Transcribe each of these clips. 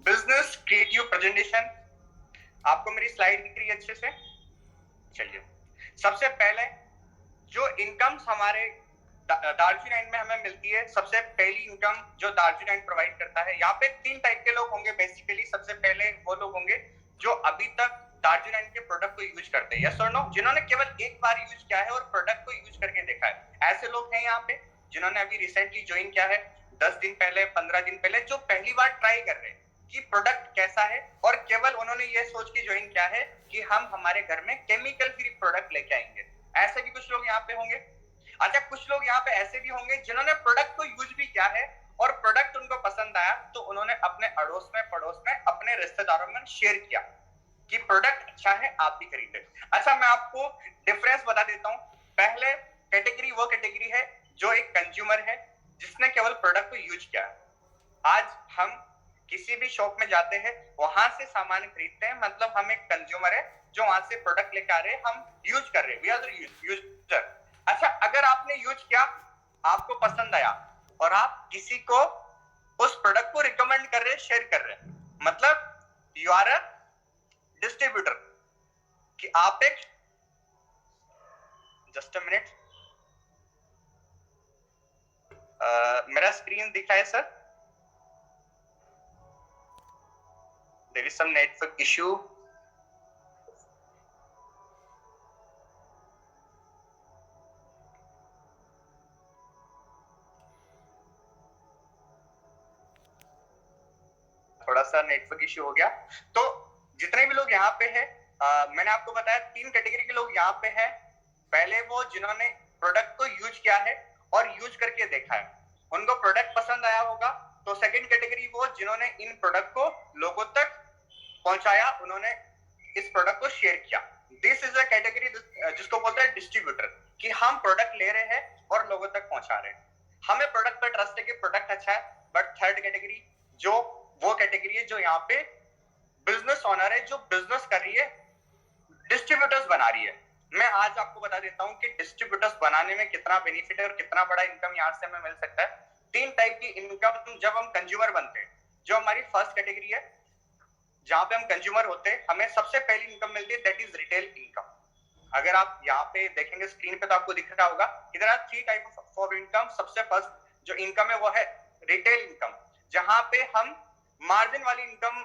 Business creative presentation. आपको मेरी slide दिख रही है अच्छे से? चलिए, सबसे पहले जो इनकम्स हमारे दार्जिलिंग में हमें मिलती है, सबसे पहली इनकम जो दार्जिलिंग प्रोवाइड करता है, यहाँ पे 3 टाइप के लोग होंगे बेसिकली। सबसे पहले वो लोग होंगे जो अभी तक दार्जिलिंग के प्रोडक्ट को यूज करते हैं, यस और नो, जिन्होंने केवल एक बार यूज किया है और प्रोडक्ट को यूज करके देखा है। ऐसे लोग हैं यहाँ पे जिन्होंने अभी रिसेंटली ज्वाइन किया है, 10 दिन पहले, 15 दिन पहले, जो पहली बार ट्राई कर रहे हैं कि प्रोडक्ट कैसा है, और केवल उन्होंने ये सोच के ज्वाइन किया है कि हम हमारे घर में केमिकल फ्री प्रोडक्ट लेके आएंगे। ऐसे भी कुछ लोग यहाँ पे होंगे। अच्छा, कुछ लोग यहाँ पे ऐसे भी होंगे जिन्होंने प्रोडक्ट को यूज भी किया है और प्रोडक्ट उनको पसंद आया तो उन्होंने अपने अड़ोस में, पड़ोस में, अपने रिश्तेदारों में शेयर किया कि प्रोडक्ट अच्छा है, आप भी खरीदे। अच्छा, मैं आपको डिफरेंस बता देता हूँ। पहले कैटेगरी वो कैटेगरी है जो एक कंज्यूमर है जिसने केवल प्रोडक्ट को यूज किया है। आज हम किसी भी शॉप में जाते हैं, वहां से सामान खरीदते हैं, मतलब हम एक कंज्यूमर है जो वहां से प्रोडक्ट लेकर आ रहे हैं, हम यूज कर रहे हैं, वी आर द यूजर। अच्छा, अगर आपने यूज किया, आपको पसंद आया और आप किसी को उस प्रोडक्ट को रिकमेंड कर रहे हैं, शेयर कर रहे हैं, मतलब यू आर अ डिस्ट्रीब्यूटर। कि आप एक, जस्ट अ मिनट, मेरा स्क्रीन दिख रहा है sir? There is some network issue. थोड़ा सा नेटवर्क इश्यू हो गया। तो जितने भी लोग यहाँ पे हैं, मैंने आपको बताया 3 कैटेगरी के लोग यहाँ पे हैं। पहले वो जिन्होंने प्रोडक्ट को यूज किया है और यूज करके देखा है, उनको प्रोडक्ट पसंद आया होगा। तो सेकंड कैटेगरी वो जिन्होंने इन प्रोडक्ट को लोगों तक पहुंचाया, उन्होंने इस प्रोडक्ट को शेयर किया। दिस इज अ कैटेगरी जिसको बोलते हैं डिस्ट्रीब्यूटर, कि हम प्रोडक्ट ले रहे हैं और लोगों तक पहुंचा रहे हैं, हमें प्रोडक्ट पर ट्रस्ट है कि प्रोडक्ट अच्छा है। बट थर्ड कैटेगरी जो वो कैटेगरी है जो यहाँ पे बिजनेस ओनर है, जो बिजनेस कर रही है, डिस्ट्रीब्यूटर्स बना रही है। मैं आज आपको बता देता हूं कि डिस्ट्रीब्यूटर्स बनाने में कितना बेनिफिट है और कितना बड़ा इनकम यहाँ से हमें मिल सकता है। 3 टाइप की इनकम जब हम कंज्यूमर बनते हैं, जो हमारी फर्स्ट कैटेगरी है जहां पे हम कंज्यूमर होते हैं, हमें सबसे पहली इनकम मिलती है, दैट इज रिटेल इनकम। अगर आप यहाँ पे देखेंगे स्क्रीन पे तो आपको दिख रहा होगा, इधर आप 3 टाइप ऑफ इनकम। सबसे फर्स्ट जो इनकम है वो है रिटेल इनकम, जहां पे हम मार्जिन वाली इनकम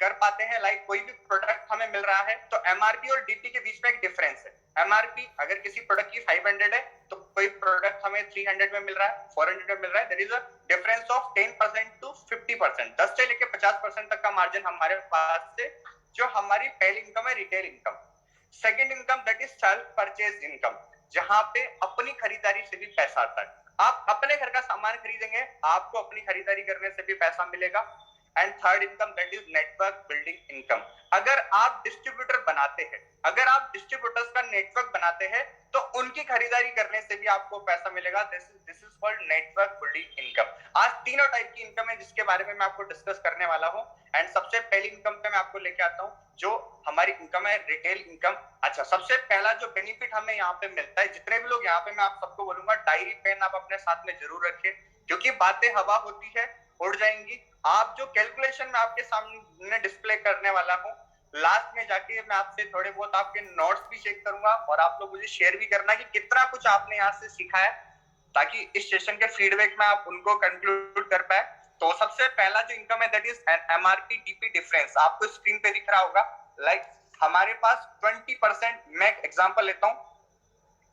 कर पाते हैं। लाइक कोई भी प्रोडक्ट हमें मिल रहा है तो एमआरपी और डीपी के बीच में एक डिफरेंस है। एमआरपी अगर किसी प्रोडक्ट की 500 है तो कोई प्रोडक्ट हमें 300 में मिल रहा है, 400 में मिल रहा है। There is a difference of 10% to 50%, 10 से लेके 50% तक का मार्जिन हमारे पास से, जो हमारी पहली इनकम है retail income. Second income that is self purchase income, जहां पे अपनी खरीदारी से भी पैसा आता है। आप अपने घर का सामान खरीदेंगे, आपको अपनी खरीदारी करने से भी पैसा मिलेगा। And third income that is network building income. अगर आप डिस्ट्रीब्यूटर बनाते हैं, अगर आप डिस्ट्रीब्यूटर्स का नेटवर्क बनाते हैं, तो उनकी खरीदारी करने से भी आपको पैसा मिलेगा। This is called network building income. आज तीनों टाइप की इनकम है जिसके बारे में मैं आपको डिस्कस करने वाला हूं। एंड सबसे पहली इनकम पे मैं आपको लेके आता हूं जो हमारी इनकम है रिटेल इनकम। अच्छा, सबसे पहला जो बेनिफिट हमें यहाँ पे मिलता है, जितने भी लोग यहाँ पे, मैं आप सबको बोलूंगा डायरी पेन आप अपने साथ में जरूर रखें, क्योंकि बातें हवा होती है, उड़ जाएंगी। आप जो कैलकुलेशन में आपके सामने डिस्प्ले करने वाला हूँ, लास्ट में जाके मैं आपसे थोड़े बहुत आपके नोट्स भी चेक करूंगा और आप लोग मुझे शेयर भी करना कि कितना कुछ आपने यहाँ से सीखा है, ताकि इस सेशन के फीडबैक में आप उनको कंक्लूड कर पाए। तो सबसे पहला जो इनकम है that is MRP DP difference, आपको स्क्रीन पे दिख रहा होगा। लाइक हमारे पास 20%, मैं एग्जांपल लेता हूँ,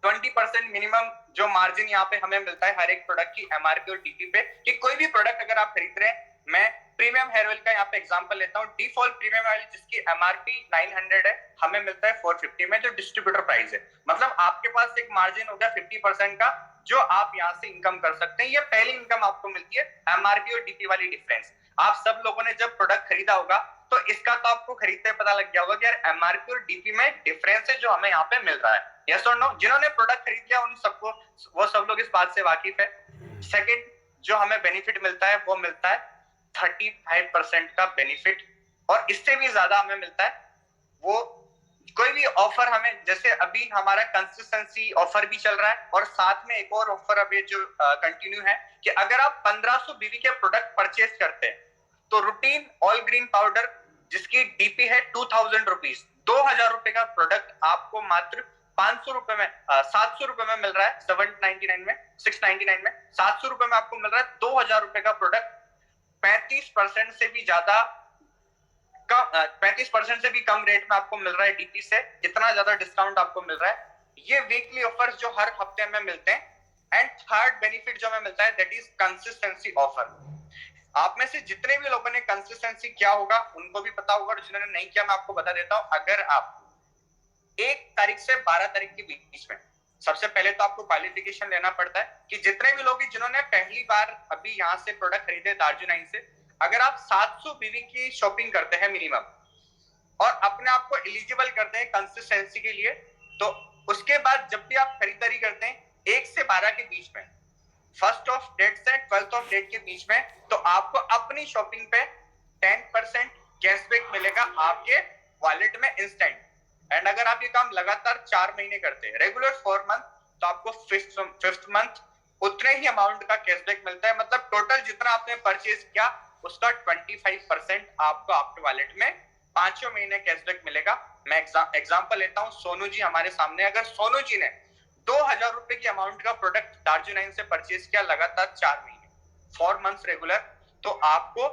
20% मिनिमम जो मार्जिन यहाँ पे हमें मिलता है हर एक प्रोडक्ट की एमआरपी और डीपी पे, कि कोई भी प्रोडक्ट अगर आप खरीद रहे हैं, मैं प्रीमियम हेयर ऑयल का यहाँ पे एग्जांपल लेता हूँ, डिफॉल्ट प्रीमियम ऑयल जिसकी एमआरपी 900 है, हमें मिलता है 450 में, जो डिस्ट्रीब्यूटर प्राइस है। मतलब आपके पास एक मार्जिन हो गया 50% का, जो आप यहाँ से इनकम कर सकते हैं। ये पहली इनकम आपको मिलती है, एमआरपी और डीपी वाली डिफरेंस। आप सब लोगों ने जब प्रोडक्ट खरीदा होगा तो इसका तो आपको खरीदते पता लग गया होगा कि यार एमआरपी और डीपी में डिफरेंस है जो हमें यहाँ पे मिल रहा है। यस और नो? जिन्होंने प्रोडक्ट खरीद लिया उन सबको, वो सब लोग इस बात से वाकिफ है। सेकंड जो हमें बेनिफिट मिलता है वो मिलता है 35% का बेनिफिट, और इससे भी ज्यादा हमें मिलता है वो कोई भी ऑफर हमें, जैसे अभी हमारा कंसिस्टेंसी ऑफर भी चल रहा है, और साथ में एक और ऑफर अभी जो कंटिन्यू है कि अगर आप 1500 बीवी के प्रोडक्ट परचेज करते हैं तो रूटीन ऑल ग्रीन पाउडर जिसकी डीपी है 2000 रुपीज, 2000 रुपए का प्रोडक्ट आपको मात्र 500 रुपए में 700 रुपए में मिल रहा है, 799 में 699 में 700 रुपए में आपको मिल रहा है 2000 रुपए का प्रोडक्ट 35% से भी ज्यादा कम 35% से भी कम रेट में आपको मिल रहा है डीपी से। इतना ज्यादा डिस्काउंट आपको मिल रहा है। ये वीकली ऑफर्स जो हर हफ्ते में मिलते हैं। एंड थर्ड बेनिफिट जो हमें मिलता है दैट इज कंसिस्टेंसी ऑफर। आप में से जितने भी लोगों ने कंसिस्टेंसी किया होगा उनको भी पता होगा, और जिन्होंने नहीं किया मैं आपको बता देता हूं। अगर आप 1 तारीख से 12 तारीख के बीच में, सबसे पहले तो आपको क्वालिफिकेशन लेना पड़ता है कि जितने भी लोग जिन्होंने पहली बार अभी यहाँ से प्रोडक्ट खरीदे दार्जिलिंग से, अगर आप 700 बीवी की शॉपिंग करते हैं मिनिमम और अपने आप को एलिजिबल करते हैं कंसिस्टेंसी के लिए, तो उसके बाद जब भी आप खरीदारी करते हैं 1 से 12 के बीच में, 1st ऑफ डेट से 12th ऑफ डेट के बीच में, तो आपको अपनी शॉपिंग पे 10% कैशबैक मिलेगा आपके वॉलेट में इंस्टेंट। एंड अगर आप ये काम लगातार 4 महीने करते हैं, रेगुलर 4 मंथ, तो आपको फिफ्थ मंथ उतने ही अमाउंट का कैशबैक मिलता है। मतलब टोटल जितना आपने परचेज किया उसका 25% आपको आपके वॉलेट में 5 महीने कैशबैक मिलेगा। मैं एग्जांपल लेता हूं, सोनू जी हमारे सामने, अगर सोनू जी ने 2000 रुपए की अमाउंट का प्रोडक्ट दार्जिलिंग से परचेज किया लगातार 4 महीने 4 मंथ्स रेगुलर, तो आपको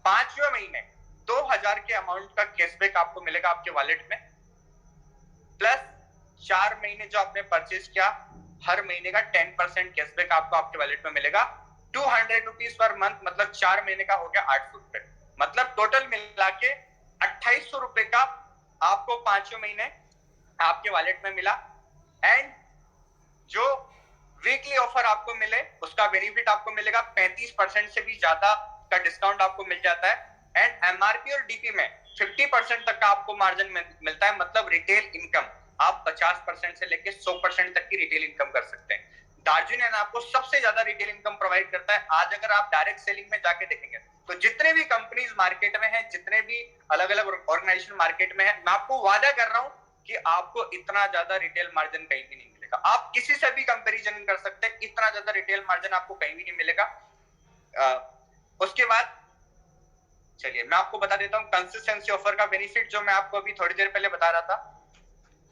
5वें महीने 2000 के अमाउंट का कैशबैक आपको मिलेगा आपके वॉलेट में, प्लस 4 महीने जो आपने परचेज किया हर महीने का 10% कैशबैक आपको आपके वॉलेट में मिलेगा। 200 रुपीज पर मंथ, मतलब 4 महीने का हो गया 800 रुपए। मतलब टोटल मिला के 2800 रुपए का आपको 5 महीने आपके वॉलेट में मिला। एंड जो वीकली ऑफर आपको मिले उसका बेनिफिट आपको मिलेगा 35% से भी ज्यादा का डिस्काउंट आपको मिल जाता है। एंड एमआरपी और डीपी में 50% तक का आपको मार्जिन मिलता है। मतलब रिटेल इनकम आप 50% से लेकर 100% तक की रिटेल इनकम कर सकते हैं। दार्जिलिंग आपको सबसे ज्यादा रिटेल इनकम प्रोवाइड करता है। आज अगर आप डायरेक्ट सेलिंग में जाके देखेंगे तो जितने भी कंपनीज मार्केट में हैं, जितने भी अलग अलग ऑर्गेनाइजेशन मार्केट में है, मैं आपको वादा कर रहा हूं कि आपको इतना ज्यादा रिटेल मार्जिन कहीं भी नहीं मिलेगा। आप किसी से भी कंपैरिजन कर सकते हैं, इतना ज्यादा रिटेल मार्जिन आपको कहीं भी नहीं मिलेगा। उसके बाद चलिए मैं आपको बता देता हूं कंसिस्टेंसी ऑफर का बेनिफिट, जो मैं आपको अभी थोड़ी देर पहले बता रहा था।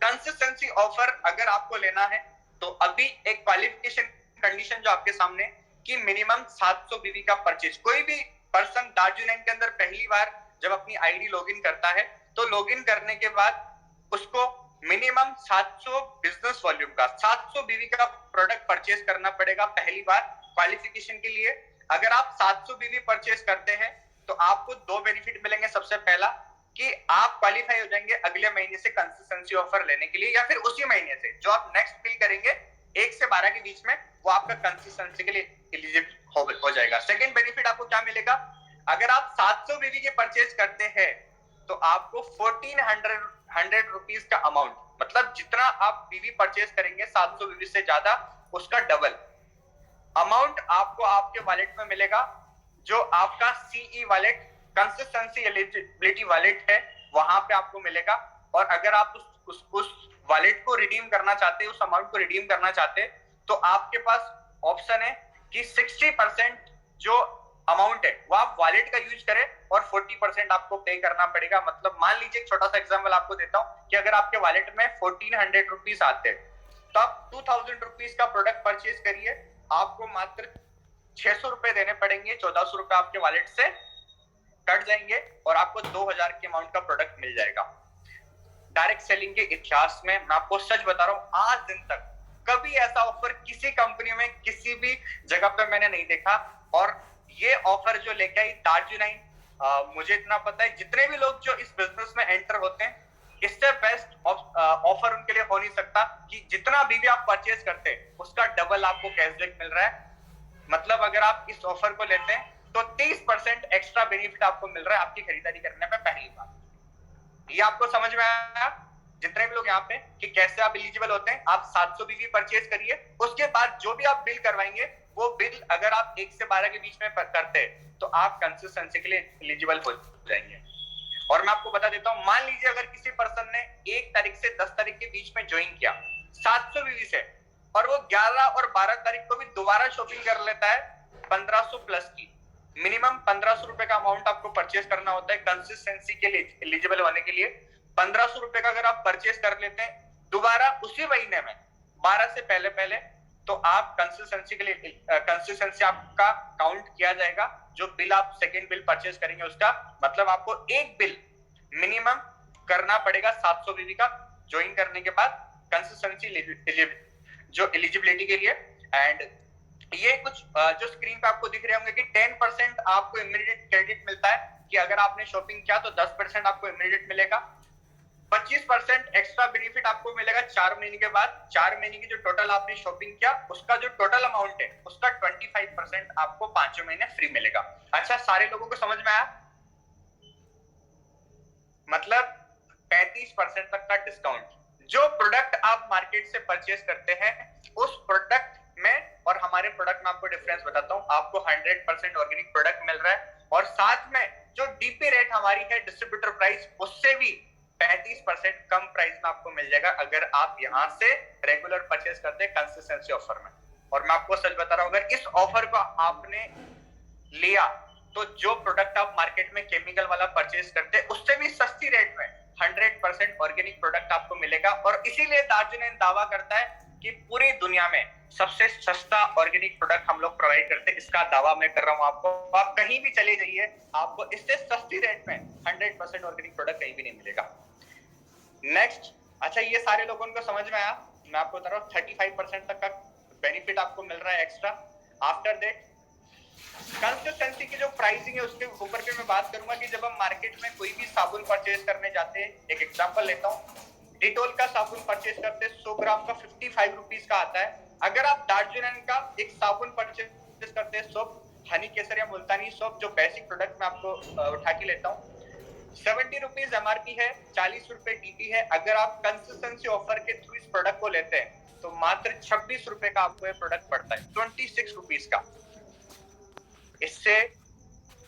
कंसिस्टेंसी ऑफर अगर आपको लेना है तो अभी एक क्वालिफिकेशन कंडीशन जो आपके सामने कि मिनिमम 700 बीवी का परचेज। कोई भी पर्सन दार्जिलिंग के अंदर पहली बार जब अपनी आईडी लॉगिन करता है तो लॉगिन करने के बाद उसको मिनिमम 700 बिजनेस वॉल्यूम का 700 बीवी का प्रोडक्ट परचेज करना पड़ेगा पहली बार क्वालिफिकेशन के लिए। अगर आप 700 बीवी परचेज करते हैं तो आपको 2 बेनिफिट मिलेंगे। सबसे पहला कि आप क्वालिफाई हो जाएंगे अगले महीने से कंसिस्टेंसी ऑफर लेने के लिए, या फिर उसी महीने से जो आप नेक्स्ट बिल करेंगे 1 से 12 के बीच में, वो आपका कंसिस्टेंसी के लिए एलिजिबल हो जाएगा। सेकंड बेनिफिट आपको क्या मिलेगा, अगर आप 700 बीवी के परचेज करते हैं तो आपको 1400 रुपीज का अमाउंट, मतलब जितना आप बीवी परचेज करेंगे 700 बीवी से ज्यादा, उसका डबल अमाउंट आपको आपके वॉलेट में मिलेगा, जो आपका CE wallet consistency eligibility wallet है वहां पे आपको मिलेगा। और अगर आप उस वॉलेट को रिडीम करना चाहते हैं, उस अमाउंट को रिडीम करना चाहते हैं, तो आपके पास ऑप्शन है कि 60% जो अमाउंट है वो आप वॉलेट का यूज करें और 40% आपको पे करना पड़ेगा। मतलब मान लीजिए एक छोटा सा एग्जांपल आपको देता हूं कि अगर आपके वॉलेट में 1400 रुपीज आते हैं तो आप 2000 रुपीज का प्रोडक्ट परचेज करिए, आपको मात्र 600 रुपए देने पड़ेंगे, 1400 रुपए आपके वॉलेट से कट जाएंगे और आपको 2000 के अमाउंट का प्रोडक्ट मिल जाएगा। डायरेक्ट सेलिंग के इतिहास में मैं आपको सच बता रहा हूं, आज दिन तक कभी ऐसा ऑफर किसी कंपनी में किसी भी जगह पे मैंने नहीं देखा। और ये ऑफर जो लेके आई दार्जिलिंग, मुझे इतना पता है जितने भी लोग जो इस बिजनेस में एंटर होते हैं, इससे बेस्ट ऑफर उनके लिए हो नहीं सकता कि जितना भी आप परचेज करते हैं उसका डबल आपको कैशबैक मिल रहा है। मतलब अगर आप इस ऑफर को लेते हैं तो 30% एक्स्ट्रा बेनिफिट आपको मिल रहा है आपकी खरीदारी करने में पहली बार। ये आपको समझ में आया जितने भी लोग यहाँ पे कि कैसे आप एलिजिबल होते हैं। आप 700 बीवी परचेज करिए, उसके बाद जो भी आप बिल करवाएंगे वो बिल अगर आप 1 से 12 के बीच में करते हैं तो आप कंसिस्टेंसी के लिए एलिजिबल हो जाएंगे। और मैं आपको बता देता हूं, मान लीजिए अगर किसी पर्सन ने 1 तारीख से 10 तारीख के बीच में ज्वाइन किया 700 बीवी से, और वो 11 और 12 तारीख को भी दोबारा शॉपिंग कर लेता है 1500 प्लस की, मिनिमम 1500 रुपए का अमाउंट आपको परचेज करना होता है कंसिस्टेंसी के लिए एलिजिबल होने के लिए। 1500 रुपए का अगर आप परचेज कर लेते हैं दोबारा उसी महीने में 12 से पहले पहले, तो आप कंसिस्टेंसी के लिए कंसिस्टेंसी आपका काउंट किया जाएगा। जो बिल आप सेकेंड बिल परचेज करेंगे उसका मतलब आपको एक बिल मिनिमम करना पड़ेगा 700 बीबी का ज्वाइन करने के बाद कंसिस्टेंसी जो एलिजिबिलिटी के लिए। एंड ये कुछ जो स्क्रीन पे आपको दिख रहे होंगे कि 10% आपको इमीडिएट क्रेडिट मिलता है कि अगर आपने शॉपिंग किया तो 10% आपको इमीडिएट मिलेगा। 25% एक्स्ट्रा बेनिफिट आपको मिलेगा 4 महीने के बाद। 4 महीने की जो टोटल आपने शॉपिंग किया उसका जो टोटल अमाउंट है उसका 25% आपको 5 महीने फ्री मिलेगा। अच्छा, सारे लोगों को समझ में आया? मतलब 35% तक का डिस्काउंट। जो प्रोडक्ट आप मार्केट से परचेज करते हैं उस प्रोडक्ट में और हमारे प्रोडक्ट में आपको डिफरेंस बताता हूं। आपको 100% ऑर्गेनिक प्रोडक्ट मिल रहा है और साथ में जो डीपी रेट हमारी है डिस्ट्रीब्यूटर प्राइस उससे भी 35% कम प्राइस में आपको मिल जाएगा अगर आप यहां से रेगुलर परचेज करते हैं कंसिस्टेंसी ऑफर में। और मैं आपको सच बता रहा हूं, अगर इस ऑफर को आपने लिया तो जो प्रोडक्ट आप मार्केट में केमिकल वाला परचेज करते हैं उससे भी सस्ती रेट में 100% ऑर्गेनिक प्रोडक्ट आपको मिलेगा। और इसीलिए दार्जिलिंग दावा करता है कि पूरी दुनिया में सबसे सस्ता ऑर्गेनिक प्रोडक्ट हम लोग प्रोवाइड करते हैं। इसका दावा मैं कर रहा हूं आपको। आप कहीं भी चले जाइए आपको इससे सस्ती रेट में 100% ऑर्गेनिक प्रोडक्ट कहीं भी नहीं मिलेगा। नेक्स्ट, अच्छा ये सारे लोगों को समझ में आया? मैं आपको बता रहा हूँ 35% तक का बेनिफिट आपको मिल रहा है एक्स्ट्रा। आफ्टर दैट कंसिस्टेंसी की जो प्राइसिंग है उसके ऊपर भी मैं बात करूंगा कि जब हम मार्केट में कोई भी साबुन परचेज करने जाते हैं, एक एग्जांपल लेता हूं, डिटोल का साबुन परचेज करते 100 ग्राम का 55 रुपीज का आता है। अगर आप दार्जिलिंग का एक साबुन परचेज करते हैं, सोप, हनी केसर या मुल्तानी सोप, जो बेसिक प्रोडक्ट मैं आपको उठा के लेता हूँ, 70 रुपीज एमआरपी है, 40 रुपए डीपी है। अगर आप कंसिस्टेंसी ऑफर के थ्रू इस प्रोडक्ट को लेते हैं तो मात्र 26 रुपए का आपको ये प्रोडक्ट पड़ता है, 26 रुपीज का। इससे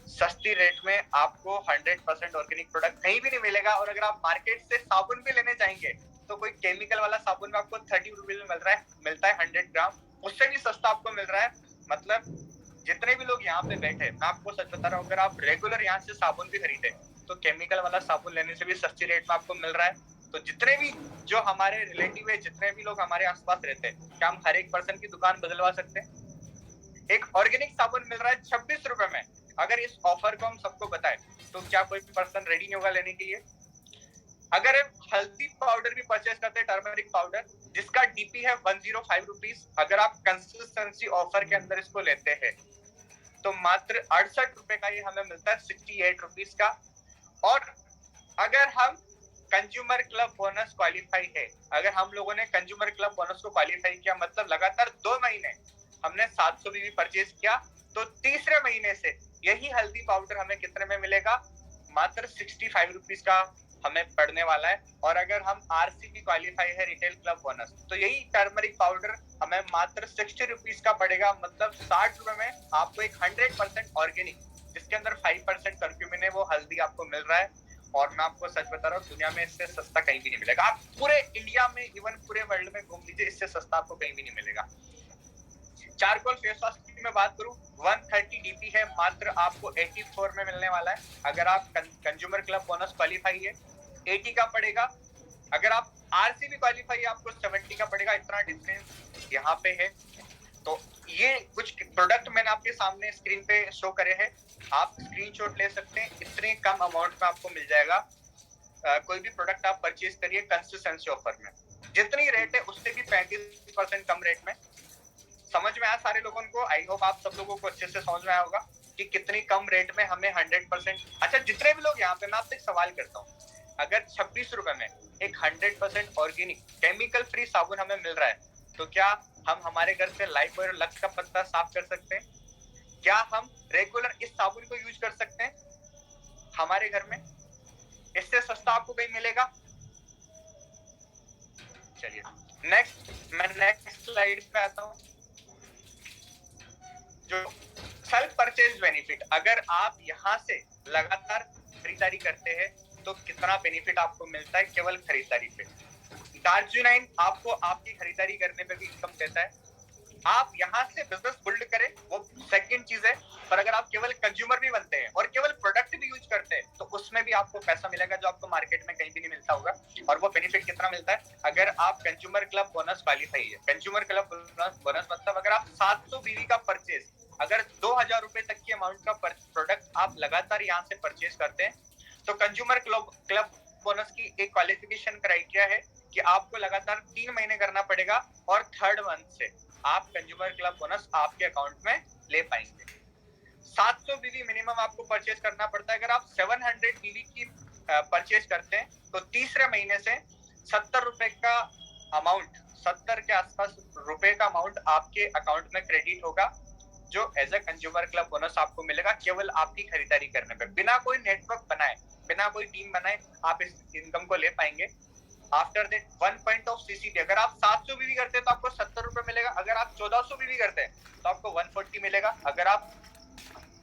सस्ती रेट में आपको 100% ऑर्गेनिक प्रोडक्ट कहीं भी नहीं मिलेगा। और अगर आप मार्केट से साबुन भी लेने जाएंगे तो कोई केमिकल वाला साबुन में आपको 30 रुपीज में मिलता है 100 ग्राम, उससे भी सस्ता आपको मिल रहा है। मतलब जितने भी लोग यहाँ पे बैठे, मैं आपको सच बता रहा हूँ, अगर आप रेगुलर यहाँ से साबुन भी खरीदे तो केमिकल वाला साबुन लेने से भी सस्ती रेट में आपको मिल रहा है। तो जितने भी जो हमारे रिलेटिव है, जितने भी लोग हमारे आसपास रहते हैं, क्या हम हर एक पर्सन की दुकान बदलवा सकते हैं? एक ऑर्गेनिक साबुन मिल रहा है 26 रुपए में। अगर इस ऑफर को हम सबको बताएं तो क्या कोई पर्सन रेडी नहीं होगा लेने के लिए? अगर हम हल्दी पाउडर भी परचेज करते हैं, टर्मरिक पाउडर, जिसका डीपी है 105 रुपीज, अगर आप कंसिस्टेंसी ऑफर के अंदर इसको लेते हैं तो मात्र 68 रुपए का ये हमें मिलता है 68 रुपीज का। और अगर हम कंज्यूमर क्लब बोनस क्वालिफाई है, अगर हम लोगों ने कंज्यूमर क्लब बोनस को क्वालिफाई किया, मतलब लगातार 2 महीने हमने 700 बीबी परचेज किया, तो तीसरे महीने से यही हल्दी पाउडर हमें कितने में मिलेगा? मात्र 65 रुपीज का हमें पड़ने वाला है। और अगर हम आरसीबी क्वालिफाई है रिटेल क्लब बोनस, तो यही टर्मरिक पाउडर हमें मात्र 60 रुपीज का पड़ेगा। मतलब 60 रुपए में आपको एक 100% ऑर्गेनिक, जिसके अंदर 5% कर्क्यूमिन है, वो हल्दी आपको मिल रहा है। और मैं आपको सच बता रहा हूँ, दुनिया में इससे सस्ता कहीं भी नहीं मिलेगा। आप पूरे इंडिया में, इवन पूरे वर्ल्ड में घूम लीजिए, इससे सस्ता आपको कहीं भी नहीं मिलेगा। चारकोल फेस वॉश की मैं बात करूं, 130 डीपी है, मात्र आपको 84 में मिलने वाला है। अगर आप कंज्यूमर क्लब बोनस क्वालिफाई है 80 का पड़ेगा। अगर आप आरसीबी क्वालिफाई है आपको 70 का पड़ेगा। इतना डिफरेंस यहाँ पे है। तो ये कुछ प्रोडक्ट मैंने आपके सामने स्क्रीन पे शो करे हैं, आप स्क्रीनशॉट ले सकते हैं। इतने कम अमाउंट में आपको मिल जाएगा। कोई भी प्रोडक्ट आप परचेज करिए कंसिस्टेंसी ऑफर में, जितनी रेट है उससे भी 35% कम रेट में। समझ में आया सारे लोगों को? आई होप आप सब लोगों को अच्छे से समझ में आया होगा कि कितनी कम रेट में हमें 100%। अच्छा, जितने भी लोग यहाँ पे, मैं आपसे एक सवाल करता हूँ, अगर 26 रुपए में एक 100% ऑर्गेनिक केमिकल फ्री साबुन हमें मिल रहा है, तो क्या हम हमारे घर से लाइफबॉय और लक्स का पत्ता साफ कर सकते हैं? क्या हम रेगुलर इस साबुन को यूज कर सकते हैं हमारे घर में? इससे सस्ता आपको कहीं मिलेगा? चलिए नेक्स्ट, मैं नेक्स्ट स्लाइड पे आता हूँ। जो सेल्फ परचेज बेनिफिट, अगर आप यहाँ से लगातार खरीदारी करते हैं तो कितना बेनिफिट आपको मिलता है केवल खरीदारी पे? दार्जिलिंग आपको आपकी खरीदारी करने पे भी इनकम देता है। आप यहाँ से बिजनेस बिल्ड करें, वो सेकंड चीज है। पर अगर आप केवल कंज्यूमर भी बनते हैं और केवल प्रोडक्ट भी यूज करते हैं तो उसमें भी आपको पैसा मिलेगा जो आपको मार्केट में कहीं भी नहीं मिलता होगा। और वो बेनिफिट कितना मिलता है, अगर आप कंज्यूमर क्लब बोनस क्वालिफाई है, कंज्यूमर क्लब बोनस मतलब अगर आप 700 बीवी का परचेज, अगर 2000 रुपए तक की अमाउंट का प्रोडक्ट आप लगातार यहाँ से परचेज करते हैं तो कंज्यूमर क्लब बोनस की एक क्वालिफिकेशन क्राइटेरिया है कि आपको लगातार 3 महीने करना पड़ेगा और थर्ड मंथ से आप कंज्यूमर क्लब बोनस आपके अकाउंट में ले पाएंगे। 700 बीवी मिनिमम आपको परचेज करना पड़ता है। अगर आप 700 बीवी की परचेज करते हैं तो तीसरे महीने से 70 रुपए का अमाउंट, 70 के आसपास रुपए का अमाउंट आपके अकाउंट में क्रेडिट होगा, जो as a consumer club bonus आपको मिलेगा केवल आपकी खरीदारी करने पे। बिना कोई नेटवर्क बनाए, बिना कोई टीम बनाए आप इस इनकम को ले पाएंगे। After that 1 point of CCD, अगर आप 700 बीवी करते हैं तो आपको 70 रुपए मिलेगा, अगर आप 1400 बीवी करते हैं तो आपको 140 मिलेगा, अगर आप